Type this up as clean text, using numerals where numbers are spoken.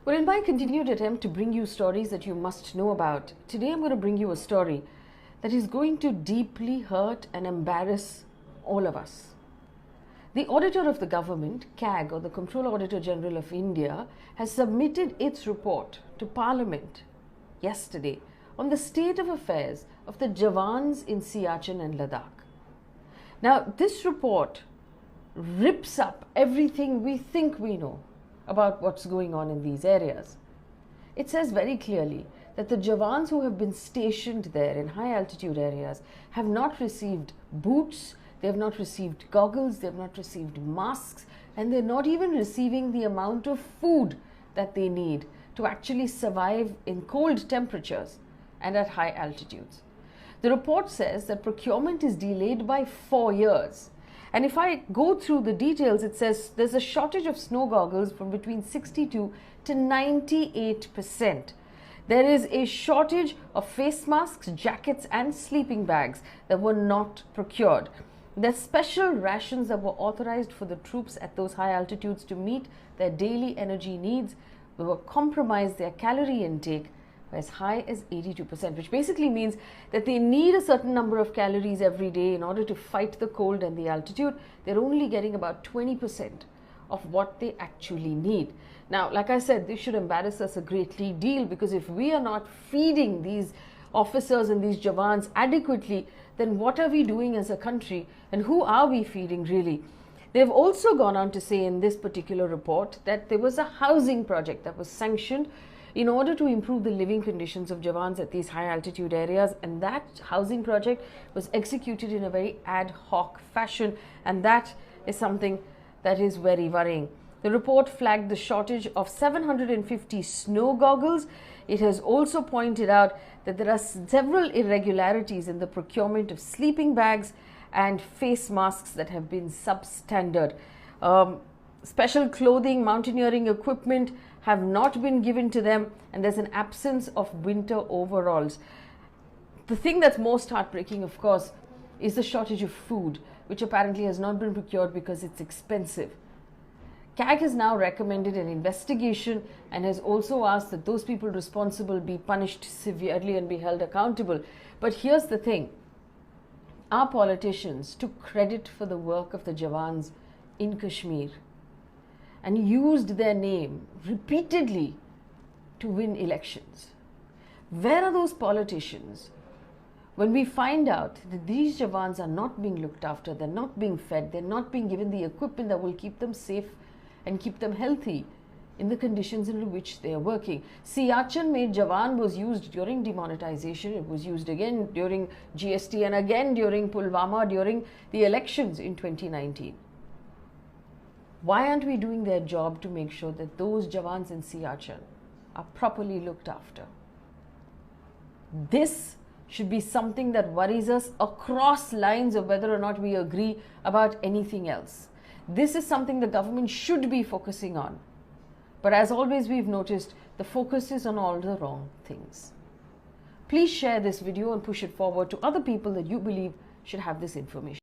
Well, in my continued attempt to bring you stories that you must know about, today I'm going to bring you a story that is going to deeply hurt and embarrass all of us. The Auditor of the Government, CAG, or the Comptroller Auditor General of India, has submitted its report to Parliament yesterday on the state of affairs of the Jawans in Siachen and Ladakh. Now, this report rips up everything we think we know about what's going on in these areas. It says very clearly that the Jawans who have been stationed there in high altitude areas have not received boots, they have not received goggles, they have not received masks, and they're not even receiving the amount of food that they need to actually survive in cold temperatures and at high altitudes. The report says that procurement is delayed by 4 years. And if I go through the details, it says there's a shortage of snow goggles from between 62 to 98%. There is a shortage of face masks, jackets, and sleeping bags that were not procured. There's special rations that were authorized for the troops at those high altitudes to meet their daily energy needs. They were compromised their calorie intake as high as 82%, which basically means that they need a certain number of calories every day in order to fight the cold and the altitude. They're only getting about 20% of what they actually need. Now, like I said, this should embarrass us a great deal, because if we are not feeding these officers and these Jawans adequately, then what are we doing as a country, and who are we feeding really? They've also gone on to say in this particular report that there was a housing project that was sanctioned in order to improve the living conditions of Jawans at these high altitude areas, and that housing project was executed in a very ad hoc fashion, and that is something that is very worrying. The report flagged the shortage of 750 snow goggles. It has also pointed out that there are several irregularities in the procurement of sleeping bags and face masks that have been substandard. Special clothing, mountaineering equipment have not been given to them, and there's an absence of winter overalls. The thing that's most heartbreaking, of course, is the shortage of food, which apparently has not been procured because it's expensive. CAG has now recommended an investigation and has also asked that those people responsible be punished severely and be held accountable. But here's the thing. Our politicians took credit for the work of the Jawans in Kashmir and used their name repeatedly to win elections. Where are those politicians when we find out that these Jawans are not being looked after, they're not being fed, they're not being given the equipment that will keep them safe and keep them healthy in the conditions in which they are working? Siachen made Jawan was used during demonetization, it was used again during GST, and again during Pulwama during the elections in 2019. Why aren't we doing their job to make sure that those Jawans in Siachen are properly looked after? This should be something that worries us across lines of whether or not we agree about anything else. This is something the government should be focusing on. But as always, we've noticed the focus is on all the wrong things. Please share this video and push it forward to other people that you believe should have this information.